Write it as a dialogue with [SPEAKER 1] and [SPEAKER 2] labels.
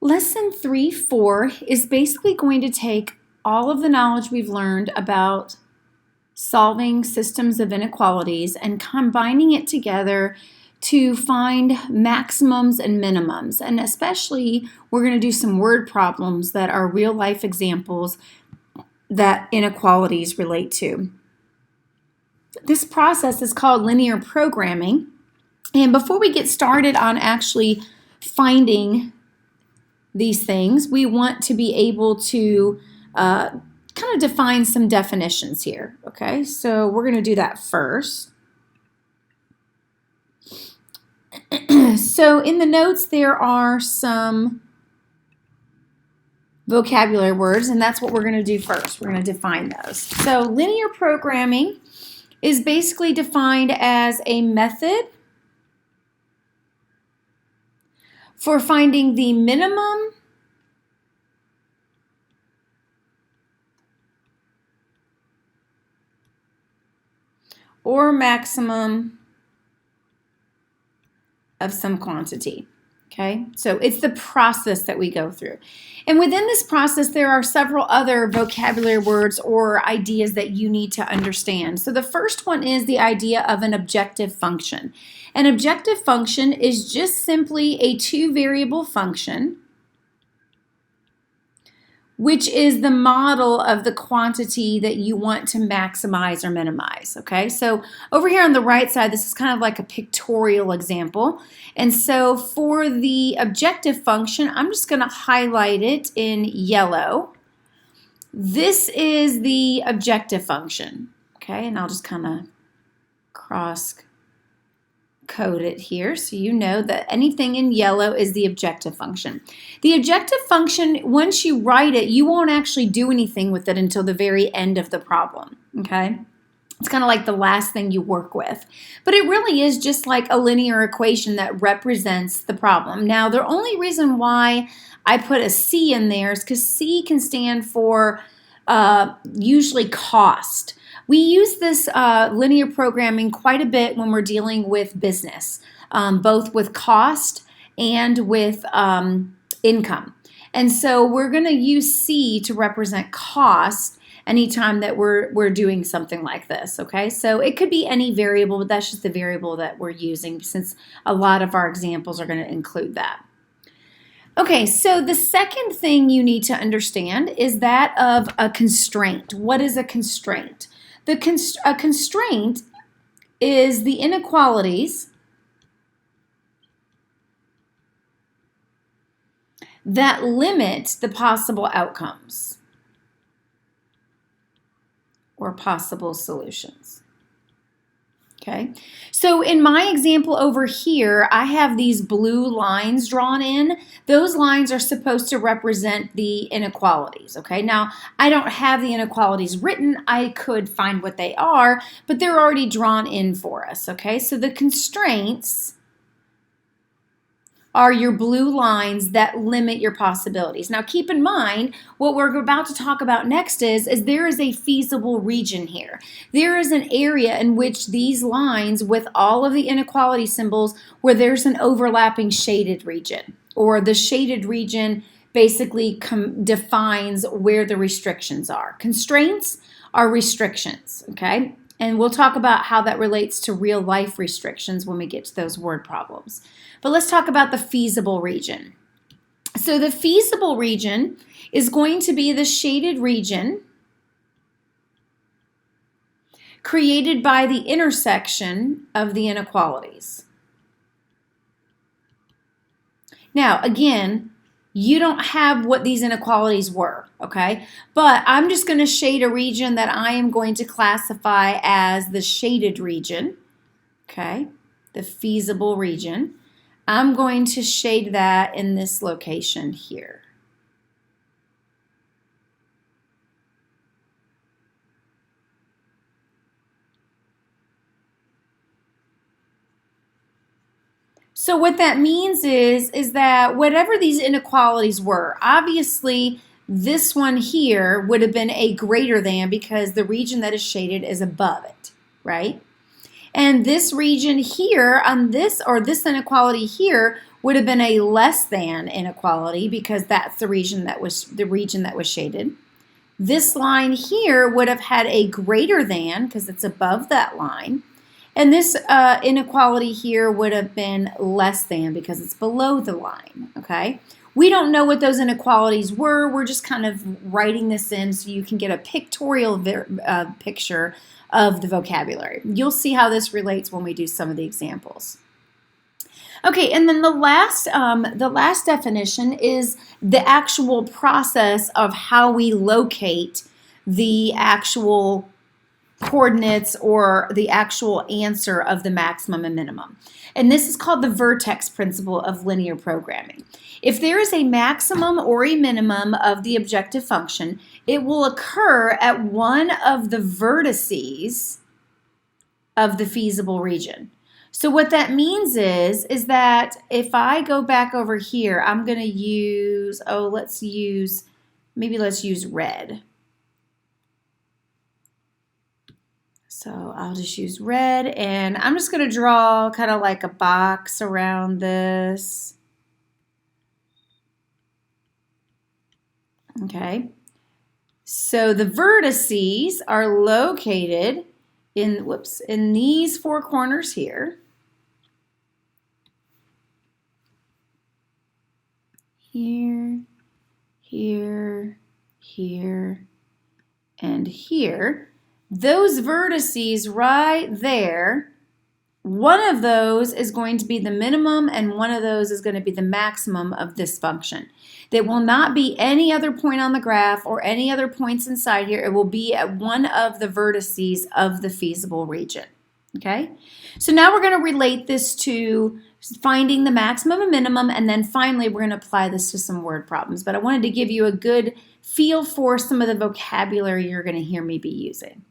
[SPEAKER 1] Lesson 3-4 is basically going to take all of the knowledge we've learned about solving systems of inequalities and combining it together to find maximums and minimums. And especially, we're going to do some word problems that are real life examples that inequalities relate to. This process is called linear programming. And before we get started on actually finding these things, we want to be able to kind of define some definitions here. Okay, so we're going to do that first. So in the notes there are some vocabulary words, and that's what we're going to do first. We're going to define those. So linear programming is basically defined as a method for finding the minimum or maximum of some quantity. Okay, so it's the process that we go through. And within this process, there are several other vocabulary words or ideas that you need to understand. So the first one is the idea of an objective function. An objective function is just simply a two-variable function which is the model of the quantity that you want to maximize or minimize, okay? So over here on the right side, this is kind of like a pictorial example. And so for the objective function, I'm just going to highlight it in yellow. This is the objective function, okay? And I'll just kind of cross code it here so you know that anything in yellow is the objective function. The objective function, once you write it, you won't actually do anything with it until the very end of the problem, okay? It's kind of like the last thing you work with. But it really is just like a linear equation that represents the problem. Now, the only reason why I put a C in there is because C can stand for usually cost. We use this linear programming quite a bit when we're dealing with business, both with cost and with income. And so we're going to use C to represent cost anytime that we're doing something like this, okay? So it could be any variable, but that's just the variable that we're using since a lot of our examples are going to include that. Okay, so the second thing you need to understand is that of a constraint. What is a constraint? A constraint is the inequalities that limit the possible outcomes or possible solutions. Okay, so in my example over here, I have these blue lines drawn in. Those lines are supposed to represent the inequalities, okay? Now, I don't have the inequalities written. I could find what they are, but they're already drawn in for us, okay? So the constraints are your blue lines that limit your possibilities. Now keep in mind, what we're about to talk about next is there is a feasible region here. There is an area in which these lines with all of the inequality symbols where there's an overlapping shaded region, or the shaded region basically defines where the restrictions are. Constraints are restrictions, okay? And we'll talk about how that relates to real life restrictions when we get to those word problems. But let's talk about the feasible region. So the feasible region is going to be the shaded region created by the intersection of the inequalities. Now, again, you don't have what these inequalities were, okay? But I'm just going to shade a region that I am going to classify as the shaded region, okay? The feasible region. I'm going to shade that in this location here. So what that means is that whatever these inequalities were, obviously this one here would have been a greater than because the region that is shaded is above it, right? And this region here on this, or this inequality here, would have been a less than inequality because that's the region that was shaded. This line here would have had a greater than because it's above that line. And this inequality here would have been less than because it's below the line, okay? We don't know what those inequalities were. We're just kind of writing this in so you can get a pictorial picture of the vocabulary. You'll see how this relates when we do some of the examples. Okay, and then the last definition is the actual process of how we locate the actual coordinates or the actual answer of the maximum and minimum. And this is called the vertex principle of linear programming. If there is a maximum or a minimum of the objective function, it will occur at one of the vertices of the feasible region. So what that means is that if I go back over here, I'm going to use, let's use red. So I'll just use red, and I'm just going to draw kind of like a box around this. Okay. So the vertices are located in these four corners here. Here, here, here, and here. Those vertices right there, one of those is going to be the minimum and one of those is going to be the maximum of this function. There will not be any other point on the graph or any other points inside here. It will be at one of the vertices of the feasible region. Okay? So now we're going to relate this to finding the maximum and minimum, and then finally we're going to apply this to some word problems. But I wanted to give you a good feel for some of the vocabulary you're going to hear me be using.